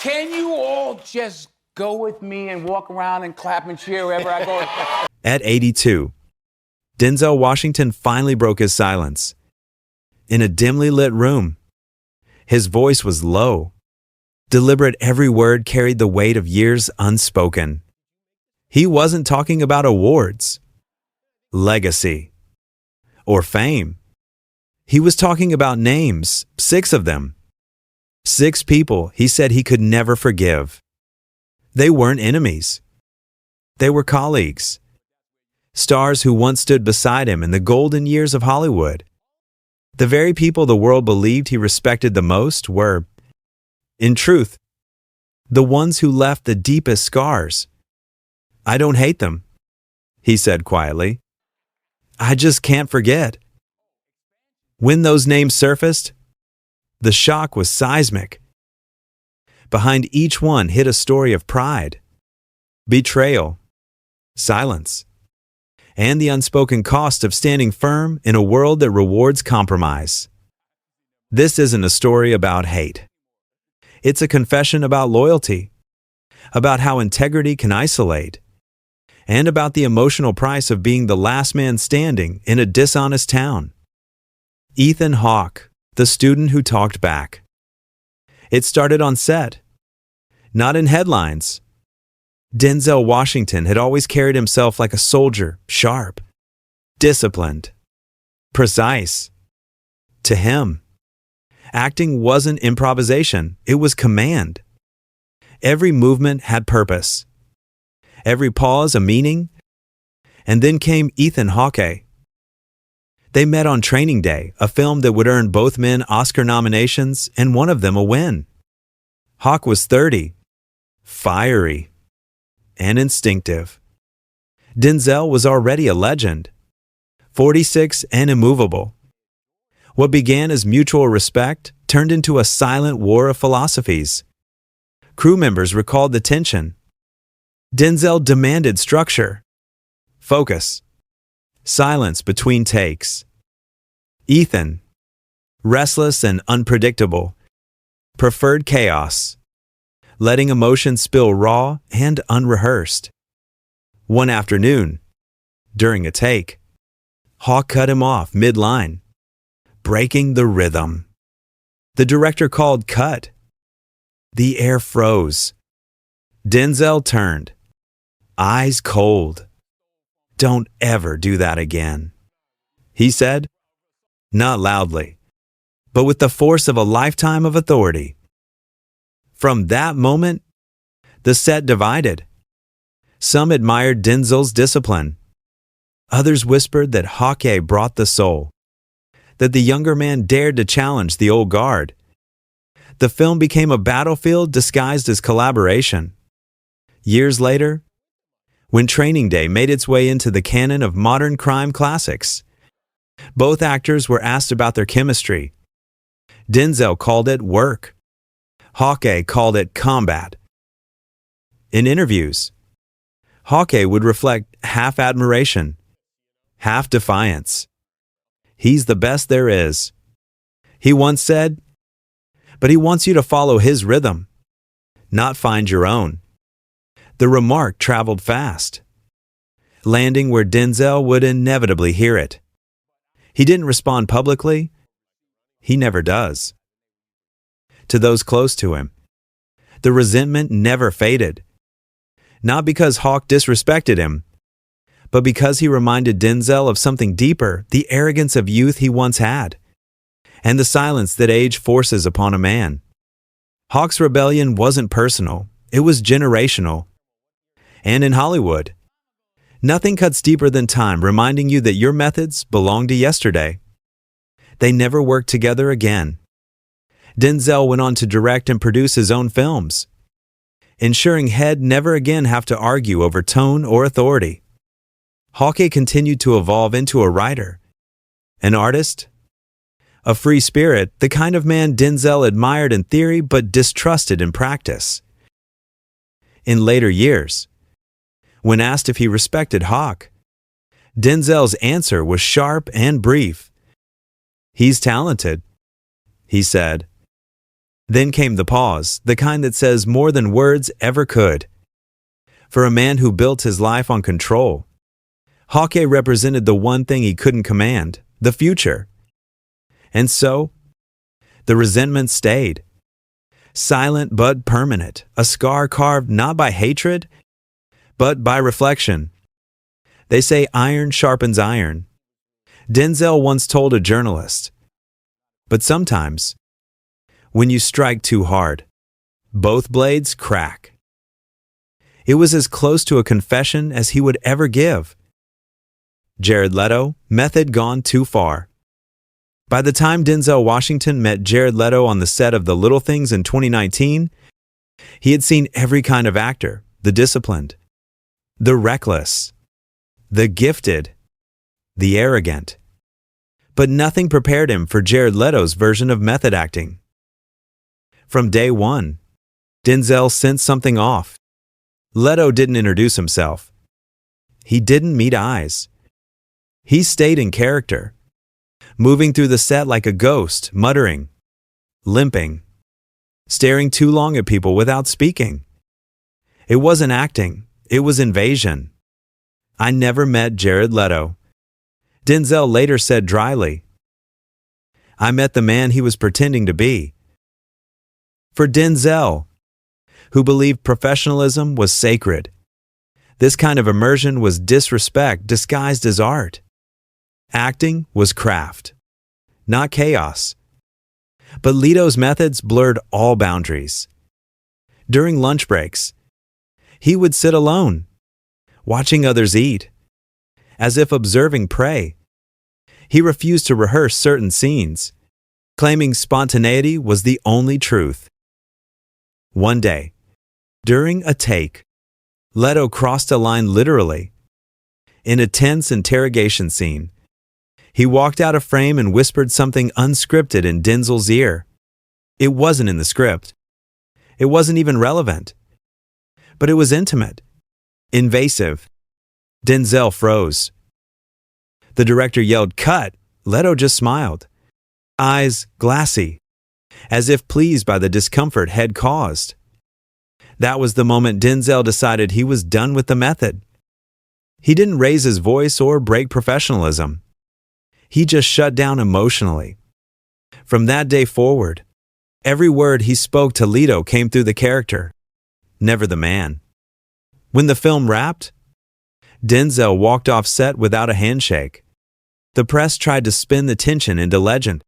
Can you all just go with me and walk around and clap and cheer wherever I go? At 82, Denzel Washington finally broke his silence. In a dimly lit room, his voice was low. Deliberate, every word carried the weight of years unspoken. He wasn't talking about awards, legacy, or fame. He was talking about names, 6 of them. 6 people he said he could never forgive. They weren't enemies. They were colleagues. Stars who once stood beside him in the golden years of Hollywood. The very people the world believed he respected the most were, in truth, the ones who left the deepest scars. "I don't hate them," he said quietly. "I just can't forget." When those names surfaced, the shock was seismic. Behind each one hid a story of pride, betrayal, silence, and the unspoken cost of standing firm in a world that rewards compromise. This isn't a story about hate. It's a confession about loyalty, about how integrity can isolate, and about the emotional price of being the last man standing in a dishonest town. Ethan Hawke, the student who talked back. It started on set, not in headlines. Denzel Washington had always carried himself like a soldier, sharp, disciplined, precise. To him, acting wasn't improvisation, it was command. Every movement had purpose, every pause a meaning. And then came Ethan Hawke. They met on Training Day, a film that would earn both men Oscar nominations and one of them a win. Hawke was 30, fiery, and instinctive. Denzel was already a legend, 46 and immovable. What began as mutual respect turned into a silent war of philosophies. Crew members recalled the tension. Denzel demanded structure, focus, silence between takes. Ethan, restless and unpredictable, preferred chaos, letting emotion spill raw and unrehearsed. One afternoon, during a take, Hawke cut him off mid-line, breaking the rhythm. The director called cut. The air froze. Denzel turned, eyes cold. "Don't ever do that again," he said, not loudly, but with the force of a lifetime of authority. From that moment, the set divided. Some admired Denzel's discipline. Others whispered that Hawke brought the soul, that the younger man dared to challenge the old guard. The film became a battlefield disguised as collaboration. Years later, when Training Day made its way into the canon of modern crime classics, both actors were asked about their chemistry. Denzel called it work. Hawke called it combat. In interviews, Hawke would reflect half admiration, half defiance. "He's the best there is," he once said, "but he wants you to follow his rhythm, not find your own." The remark traveled fast, landing where Denzel would inevitably hear it. He didn't respond publicly. He never does. To those close to him, the resentment never faded. Not because Hawke disrespected him, but because he reminded Denzel of something deeper, the arrogance of youth he once had, and the silence that age forces upon a man. Hawke's rebellion wasn't personal, it was generational. And in Hollywood, nothing cuts deeper than time reminding you that your methods belong to yesterday. They never worked together again. Denzel went on to direct and produce his own films, ensuring he'd never again have to argue over tone or authority. Hawke continued to evolve into a writer, an artist, a free spirit, the kind of man Denzel admired in theory but distrusted in practice. In later years, when asked if he respected Hawke, Denzel's answer was sharp and brief. "He's talented," he said. Then came the pause, the kind that says more than words ever could. For a man who built his life on control, Hawkeye represented the one thing he couldn't command, the future. And so, the resentment stayed. Silent but permanent, a scar carved not by hatred, but by reflection. They say iron sharpens iron. Denzel once told a journalist. But sometimes, when you strike too hard, both blades crack. It was as close to a confession as he would ever give. Jared Leto, method gone too far. By the time Denzel Washington met Jared Leto on the set of The Little Things in 2019, he had seen every kind of actor, the disciplined, the reckless, the gifted, the arrogant. But nothing prepared him for Jared Leto's version of method acting. From day one, Denzel sensed something off. Leto didn't introduce himself. He didn't meet eyes. He stayed in character, moving through the set like a ghost, muttering, limping, staring too long at people without speaking. It wasn't acting, it was invasion. I never met Jared Leto. Denzel later said dryly, I met the man he was pretending to be. For Denzel, who believed professionalism was sacred, this kind of immersion was disrespect disguised as art. Acting was craft, not chaos. But Leto's methods blurred all boundaries. During lunch breaks, he would sit alone, watching others eat, as if observing prey. He refused to rehearse certain scenes, claiming spontaneity was the only truth. One day, during a take, Leto crossed a line literally. In a tense interrogation scene, he walked out of frame and whispered something unscripted in Denzel's ear. It wasn't in the script. It wasn't even relevant. But it was intimate, invasive. Denzel froze. The director yelled, "Cut!" Leto just smiled, eyes glassy, as if pleased by the discomfort had caused. That was the moment Denzel decided he was done with the method. He didn't raise his voice or break professionalism. He just shut down emotionally. From that day forward, every word he spoke to Leto came through the character, never the man. When the film wrapped, Denzel walked off set without a handshake. The press tried to spin the tension into legend.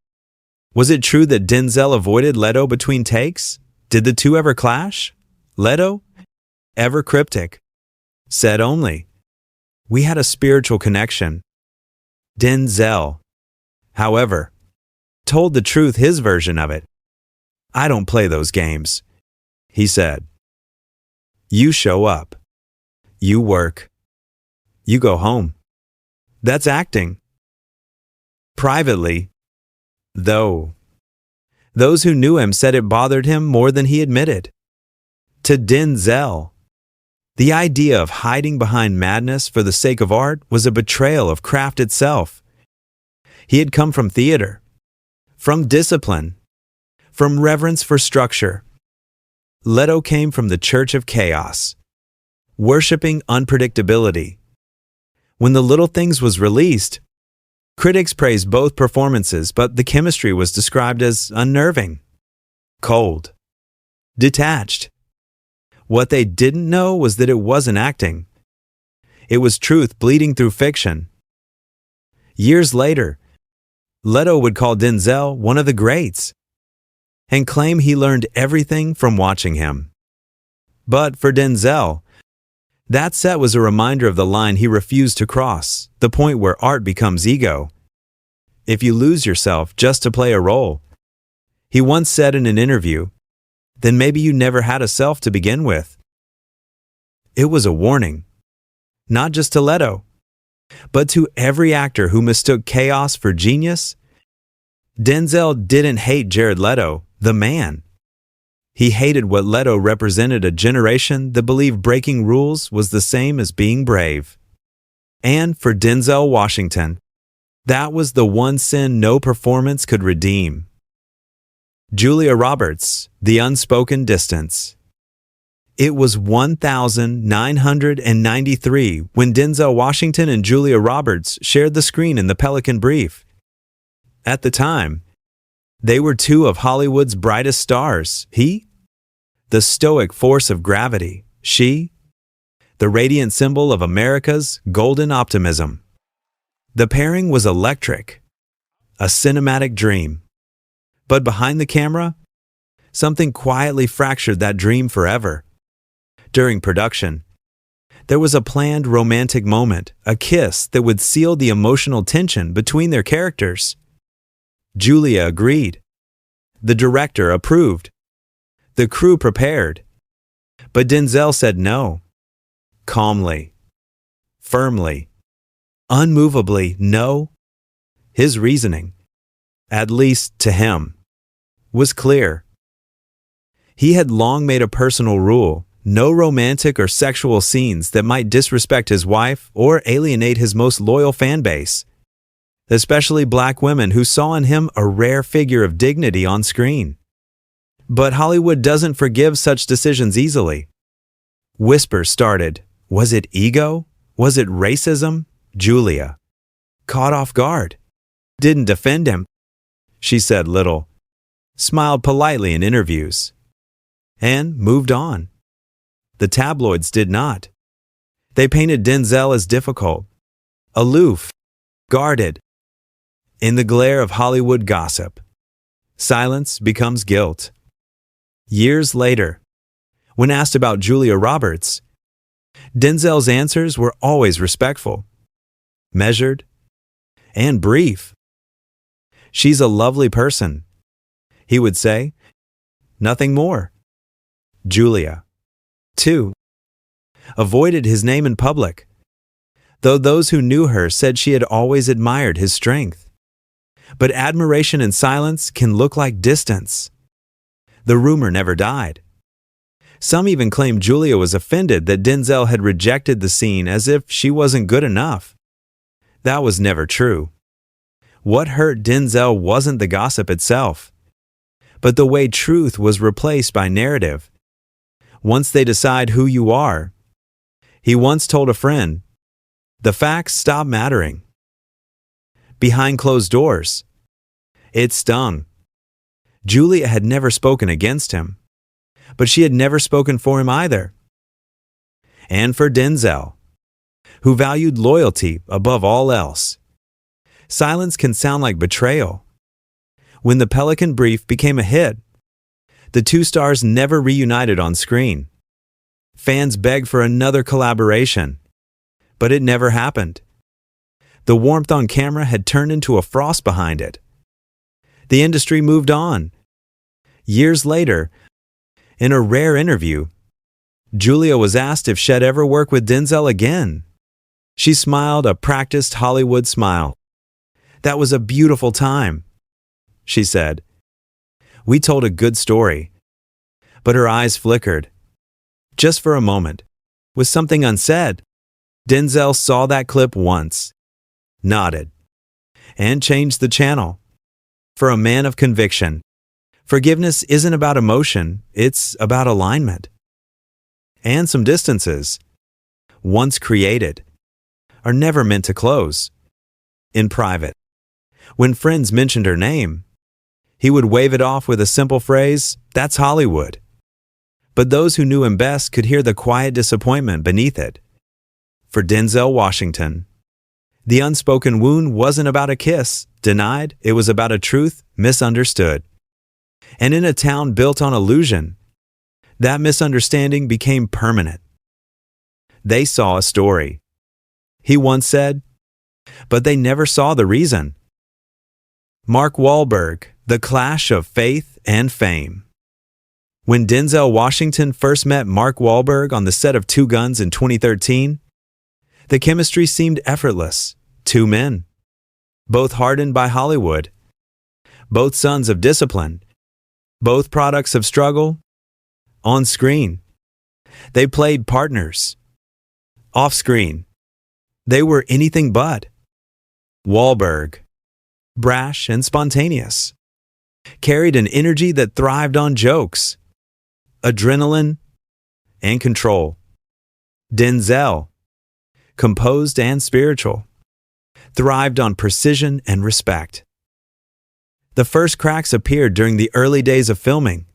Was it true that Denzel avoided Leto between takes? Did the two ever clash? Leto, ever cryptic, said only, "We had a spiritual connection." Denzel, however, told the truth, his version of it. "I don't play those games," he said. "You show up. You work. You go home. That's acting." Privately, though, those who knew him said it bothered him more than he admitted. To Denzel, the idea of hiding behind madness for the sake of art was a betrayal of craft itself. He had come from theater, from discipline, from reverence for structure. Leto came from the church of chaos, worshiping unpredictability. When The Little Things was released, critics praised both performances, but the chemistry was described as unnerving, cold, detached. What they didn't know was that it wasn't acting. It was truth bleeding through fiction. Years later, Leto would call Denzel one of the greats and claim he learned everything from watching him. But for Denzel, that set was a reminder of the line he refused to cross, the point where art becomes ego. If you lose yourself just to play a role, he once said in an interview, then maybe you never had a self to begin with. It was a warning, not just to Leto, but to every actor who mistook chaos for genius. Denzel didn't hate Jared Leto, the man. He hated what Leto represented, a generation that believed breaking rules was the same as being brave. And for Denzel Washington, that was the one sin no performance could redeem. Julia Roberts, The Unspoken Distance. It was 1993 when Denzel Washington and Julia Roberts shared the screen in The Pelican Brief. At the time, they were two of Hollywood's brightest stars. He, the stoic force of gravity; she, the radiant symbol of America's golden optimism. The pairing was electric, a cinematic dream. But behind the camera, something quietly fractured that dream forever. During production, there was a planned romantic moment, a kiss that would seal the emotional tension between their characters. Julia agreed. The director approved. The crew prepared. But Denzel said no. Calmly, firmly, unmovably no. His reasoning, at least to him, was clear. He had long made a personal rule: no romantic or sexual scenes that might disrespect his wife or alienate his most loyal fan base, especially black women who saw in him a rare figure of dignity on screen. But Hollywood doesn't forgive such decisions easily. Whispers started. Was it ego? Was it racism? Julia, caught off guard, didn't defend him. She said little, smiled politely in interviews, and moved on. The tabloids did not. They painted Denzel as difficult, aloof, guarded. In the glare of Hollywood gossip, silence becomes guilt. Years later, when asked about Julia Roberts, Denzel's answers were always respectful, measured, and brief. She's a lovely person, he would say. Nothing more. Julia, too, avoided his name in public, though those who knew her said she had always admired his strength. But admiration in silence can look like distance. The rumor never died. Some even claimed Julia was offended that Denzel had rejected the scene as if she wasn't good enough. That was never true. What hurt Denzel wasn't the gossip itself, but the way truth was replaced by narrative. Once they decide who you are, he once told a friend, the facts stop mattering. Behind closed doors, it stung. Julia had never spoken against him, but she had never spoken for him either. And for Denzel, who valued loyalty above all else, silence can sound like betrayal. When The Pelican Brief became a hit, the two stars never reunited on screen. Fans begged for another collaboration, but it never happened. The warmth on camera had turned into a frost behind it. The industry moved on. Years later, in a rare interview, Julia was asked if she'd ever work with Denzel again. She smiled a practiced Hollywood smile. That was a beautiful time, she said. We told a good story. But her eyes flickered. Just for a moment, with something unsaid. Denzel saw that clip once, nodded, and changed the channel. For a man of conviction, forgiveness isn't about emotion, it's about alignment. And some distances, once created, are never meant to close. In private, when friends mentioned her name, he would wave it off with a simple phrase, "That's Hollywood." But those who knew him best could hear the quiet disappointment beneath it. For Denzel Washington, the unspoken wound wasn't about a kiss denied, it was about a truth misunderstood. And in a town built on illusion, that misunderstanding became permanent. They saw a story, he once said, but they never saw the reason. Mark Wahlberg, The Clash of Faith and Fame. When Denzel Washington first met Mark Wahlberg on the set of Two Guns in 2013, the chemistry seemed effortless. Two men, both hardened by Hollywood, both sons of discipline, both products of struggle. On screen, they played partners. Off screen, they were anything but. Wahlberg, brash and spontaneous. carried an energy that thrived on jokes, adrenaline, and control. Denzel, composed and spiritual, thrived on precision and respect. The first cracks appeared during the early days of filming,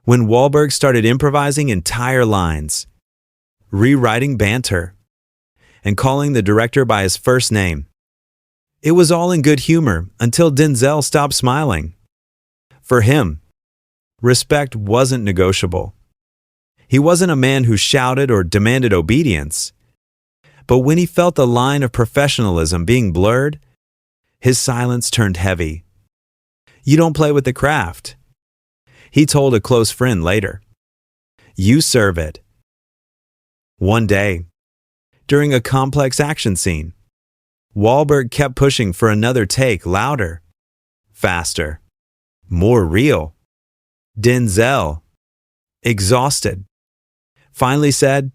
when Wahlberg started improvising entire lines, rewriting banter, and calling the director by his first name. It was all in good humor until Denzel stopped smiling. For him, respect wasn't negotiable. He wasn't a man who shouted or demanded obedience. But when he felt the line of professionalism being blurred, his silence turned heavy. "You don't play with the craft," he told a close friend later. "You serve it." One day, during a complex action scene, Wahlberg kept pushing for another take, louder, faster, more real. Denzel, exhausted, finally said,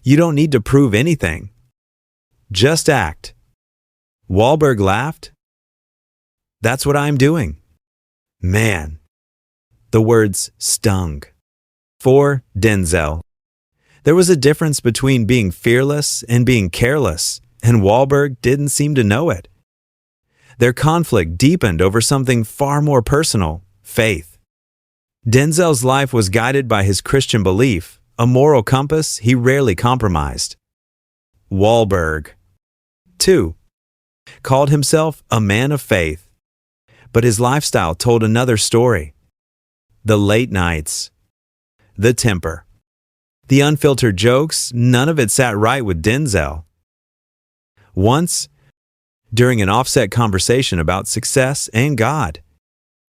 "You don't need to prove anything. Just act." Wahlberg laughed. "That's what I'm doing." Man, the words stung. For Denzel, there was a difference between being fearless and being careless, and Wahlberg didn't seem to know it. Their conflict deepened over something far more personal: faith. Denzel's life was guided by his Christian belief, a moral compass he rarely compromised. Wahlberg, too, called himself a man of faith, but his lifestyle told another story. The late nights, the temper, the unfiltered jokes, none of it sat right with Denzel. Once, during an offset conversation about success and God,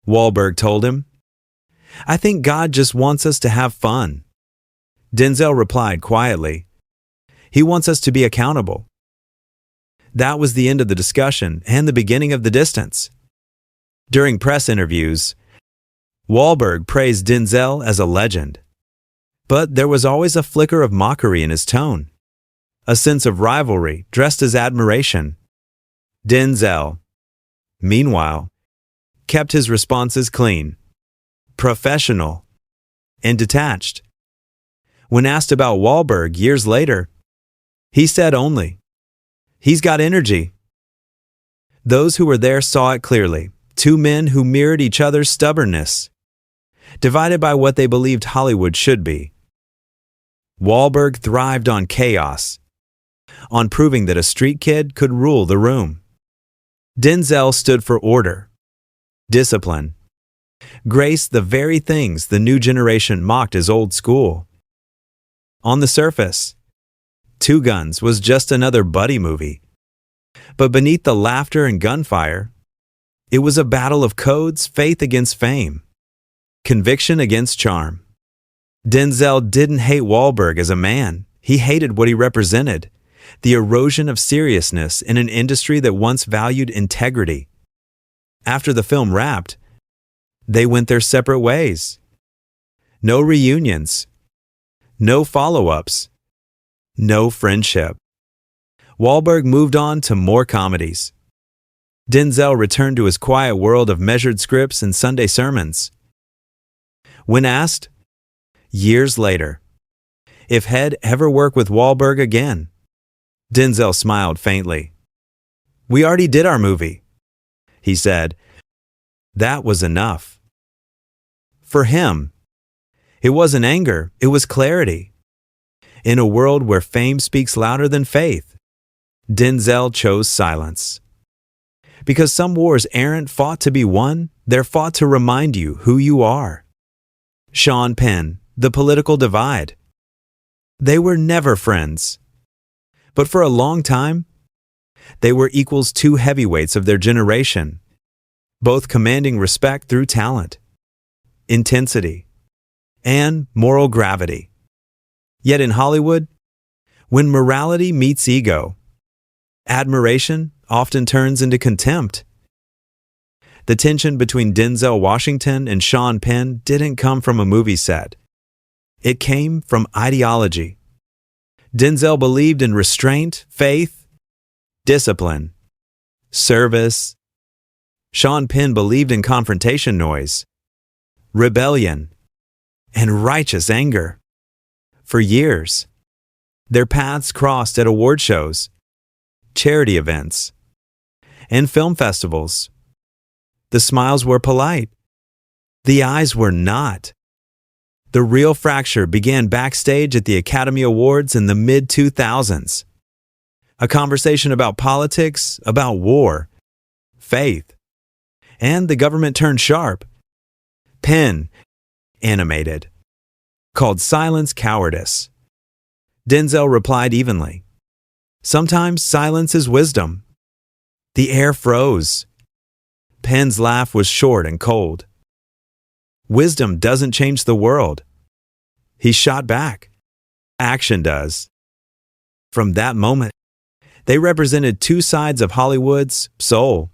Wahlberg told him, "I think God just wants us to have fun." Denzel replied quietly, "He wants us to be accountable." That was the end of the discussion and the beginning of the distance. During press interviews, Wahlberg praised Denzel as a legend. But there was always a flicker of mockery in his tone, a sense of rivalry dressed as admiration. Denzel, meanwhile, kept his responses clean, professional, and detached. When asked about Wahlberg years later, he said only, "He's got energy." Those who were there saw it clearly. Two men who mirrored each other's stubbornness, divided by what they believed Hollywood should be. Wahlberg thrived on chaos, on proving that a street kid could rule the room. Denzel stood for order, discipline, grace, the very things the new generation mocked as old school. On the surface, Two Guns was just another buddy movie. But beneath the laughter and gunfire, it was a battle of codes, faith against fame, conviction against charm. Denzel didn't hate Wahlberg as a man. He hated what he represented, the erosion of seriousness in an industry that once valued integrity. After the film wrapped, they went their separate ways. No reunions, no follow-ups, no friendship. Wahlberg moved on to more comedies. Denzel returned to his quiet world of measured scripts and Sunday sermons. When asked, years later, if he'd ever work with Wahlberg again, Denzel smiled faintly. "We already did our movie," he said. That was enough. For him, it wasn't anger, it was clarity. In a world where fame speaks louder than faith, Denzel chose silence. Because some wars aren't fought to be won, they're fought to remind you who you are. Sean Penn, The Political Divide. They were never friends. But for a long time, they were equals two heavyweights of their generation, both commanding respect through talent, intensity, and moral gravity. Yet in Hollywood, when morality meets ego, admiration often turns into contempt. The tension between Denzel Washington and Sean Penn didn't come from a movie set. It came from ideology. Denzel believed in restraint, faith, discipline, service, Sean Penn believed in confrontation noise, rebellion, and righteous anger. For years, their paths crossed at award shows, charity events, and film festivals. The smiles were polite. The eyes were not. The real fracture began backstage at the Academy Awards in the mid-2000s. A conversation about politics, about war, faith, and the government turned sharp. Penn, animated, called silence cowardice. Denzel replied evenly. Sometimes silence is wisdom. The air froze. Penn's laugh was short and cold. Wisdom doesn't change the world. He shot back. Action does. From that moment, they represented two sides of Hollywood's soul.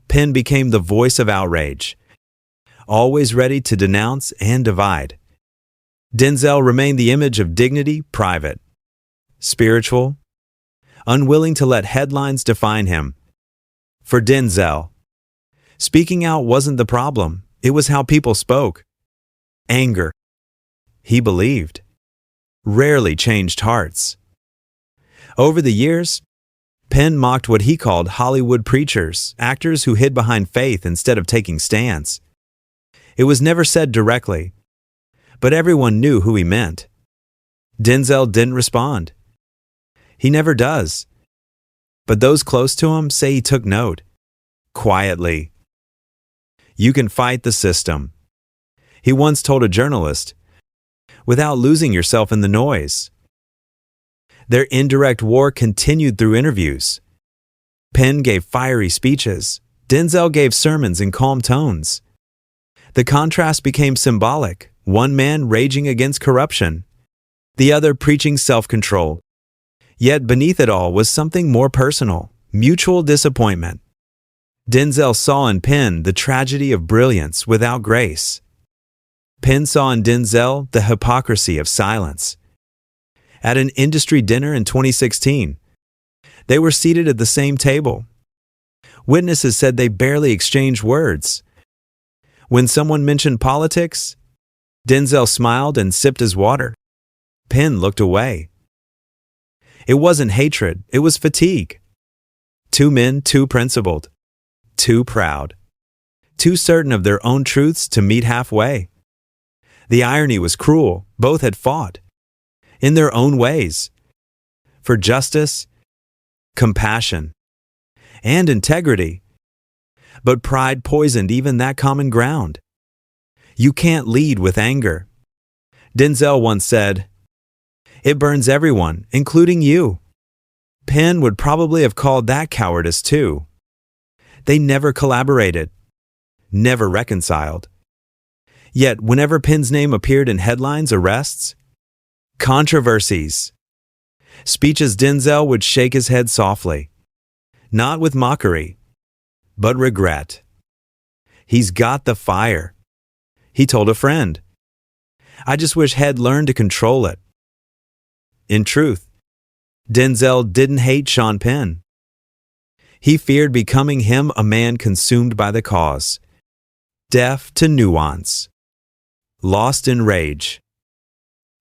Penn became the voice of outrage, always ready to denounce and divide. Denzel remained the image of dignity, private, spiritual, unwilling to let headlines define him. For Denzel, speaking out wasn't the problem, it was how people spoke. Anger, he believed, rarely changed hearts. Over the years, Penn mocked what he called Hollywood preachers, actors who hid behind faith instead of taking stands. It was never said directly, but everyone knew who he meant. Denzel didn't respond. He never does. But those close to him say he took note. Quietly. You can fight the system, he once told a journalist, without losing yourself in the noise. Their indirect war continued through interviews. Penn gave fiery speeches. Denzel gave sermons in calm tones. The contrast became symbolic, one man raging against corruption, the other preaching self-control. Yet beneath it all was something more personal, mutual disappointment. Denzel saw in Penn the tragedy of brilliance without grace. Penn saw in Denzel the hypocrisy of silence. At an industry dinner in 2016, they were seated at the same table. Witnesses said they barely exchanged words. When someone mentioned politics, Denzel smiled and sipped his water. Penn looked away. It wasn't hatred, it was fatigue. Two men too principled, too proud, too certain of their own truths to meet halfway. The irony was cruel. Both had fought, in their own ways, for justice, compassion, and integrity. But pride poisoned even that common ground. You can't lead with anger. Denzel once said, "It burns everyone, including you." Penn would probably have called that cowardice too. They never collaborated, never reconciled. Yet whenever Penn's name appeared in headlines, arrests, controversies, speeches, Denzel would shake his head softly, not with mockery, but regret. He's got the fire, he told a friend. I just wish he'd learned to control it. In truth, Denzel didn't hate Sean Penn. He feared becoming him, a man consumed by the cause, deaf to nuance, lost in rage.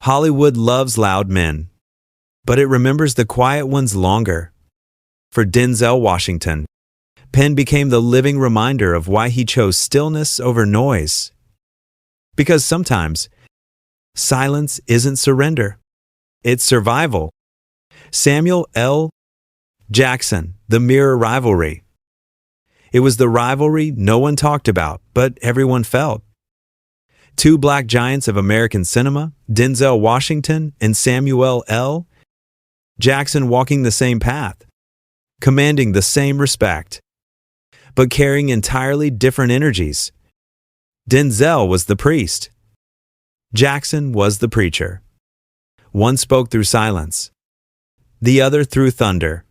Hollywood loves loud men, but it remembers the quiet ones longer. For Denzel Washington, Penn became the living reminder of why he chose stillness over noise. Because sometimes, silence isn't surrender, it's survival. Samuel L. Jackson, The Mirror Rivalry. It was the rivalry no one talked about, but everyone felt. Two black giants of American cinema, Denzel Washington and Samuel L. Jackson, walking the same path, commanding the same respect, but carrying entirely different energies. Denzel was the priest. Jackson was the preacher. One spoke through silence, the other through thunder.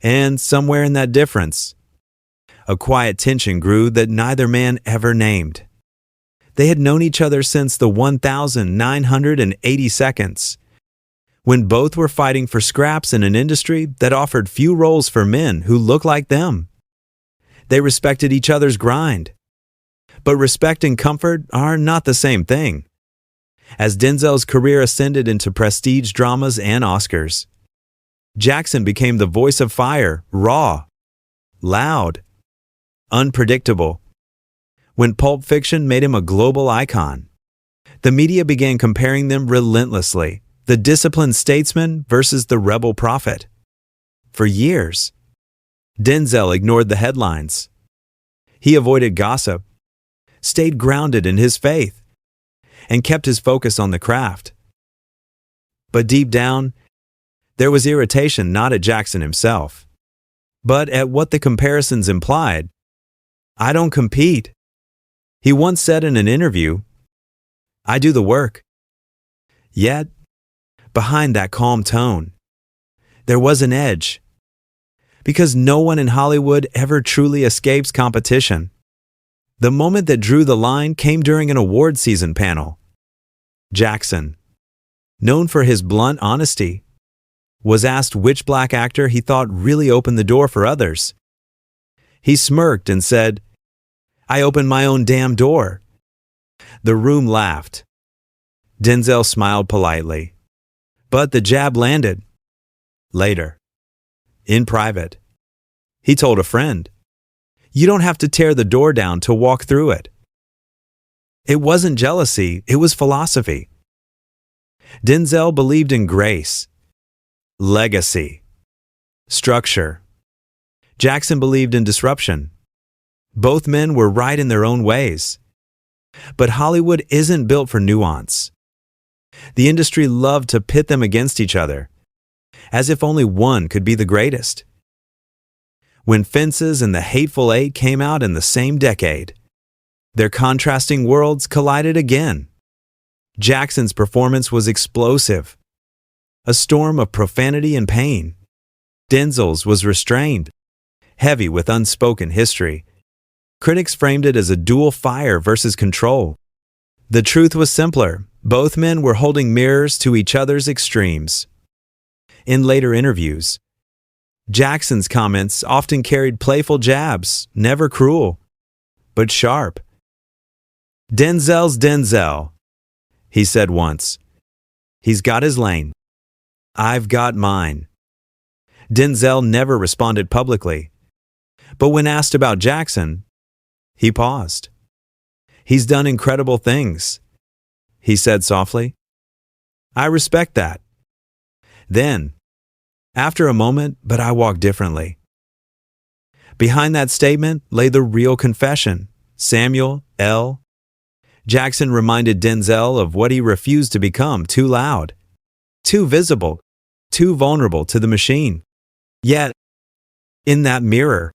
And somewhere in that difference, a quiet tension grew that neither man ever named. They had known each other since the 1,980 seconds, when both were fighting for scraps in an industry that offered few roles for men who looked like them. They respected each other's grind. But respect and comfort are not the same thing. As Denzel's career ascended into prestige dramas and Oscars, Jackson became the voice of fire, raw, loud, unpredictable. When Pulp Fiction made him a global icon, the media began comparing them relentlessly, the disciplined statesman versus the rebel prophet. For years, Denzel ignored the headlines. He avoided gossip, stayed grounded in his faith, and kept his focus on the craft. But deep down, there was irritation not at Jackson himself, but at what the comparisons implied. "I don't compete," he once said in an interview. "I do the work." Yet, behind that calm tone, there was an edge. Because no one in Hollywood ever truly escapes competition. The moment that drew the line came during an award season panel. Jackson, known for his blunt honesty, was asked which black actor he thought really opened the door for others. He smirked and said, "I opened my own damn door." The room laughed. Denzel smiled politely. But the jab landed. Later, in private, he told a friend, "You don't have to tear the door down to walk through it." It wasn't jealousy, it was philosophy. Denzel believed in grace, legacy, structure. Jackson believed in disruption. Both men were right in their own ways. But Hollywood isn't built for nuance. The industry loved to pit them against each other, as if only one could be the greatest. When Fences and The Hateful Eight came out in the same decade, their contrasting worlds collided again. Jackson's performance was explosive, a storm of profanity and pain. Denzel's was restrained, heavy with unspoken history. Critics framed it as a dual fire versus control. The truth was simpler. Both men were holding mirrors to each other's extremes. In later interviews, Jackson's comments often carried playful jabs, never cruel, but sharp. "Denzel's Denzel," he said once. "He's got his lane. I've got mine." Denzel never responded publicly, but when asked about Jackson, he paused. "He's done incredible things," he said softly. "I respect that." Then, after a moment, "But I walk differently." Behind that statement lay the real confession. Samuel L. Jackson reminded Denzel of what he refused to become: too loud, too visible, too vulnerable to the machine. Yet, in that mirror,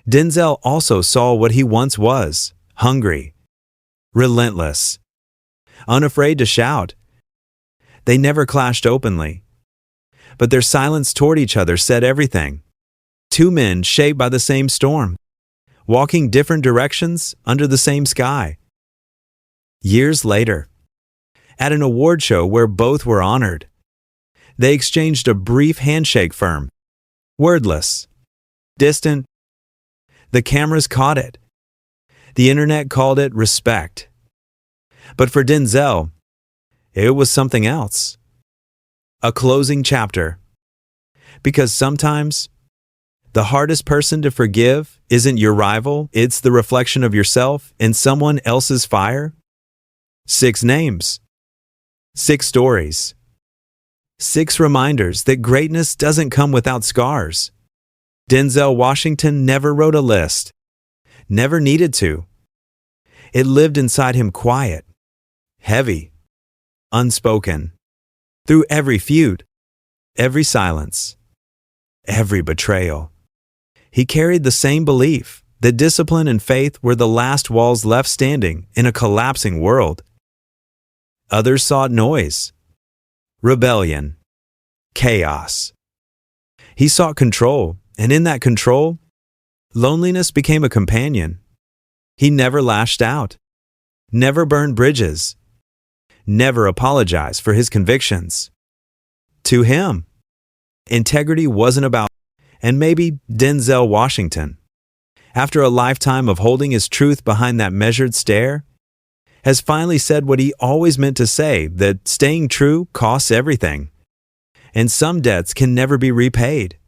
Denzel also saw what he once was: hungry, relentless, unafraid to shout. They never clashed openly, but their silence toward each other said everything. Two men shaped by the same storm, walking different directions under the same sky. Years later, at an award show where both were honored, they exchanged a brief handshake firm, wordless, distant. The cameras caught it. The internet called it respect. But for Denzel, it was something else. A closing chapter. Because sometimes, the hardest person to forgive isn't your rival, it's the reflection of yourself in someone else's fire. 6 names. 6 stories. 6 reminders that greatness doesn't come without scars. Denzel Washington never wrote a list. Never needed to. It lived inside him quiet, heavy, unspoken. Through every feud, every silence, every betrayal, he carried the same belief that discipline and faith were the last walls left standing in a collapsing world. Others sought noise, rebellion, chaos. He sought control, and in that control, loneliness became a companion. He never lashed out, never burned bridges, never apologized for his convictions. To him, integrity wasn't about, and maybe Denzel Washington, after a lifetime of holding his truth behind that measured stare, has finally said what he always meant to say, that staying true costs everything, and some debts can never be repaid.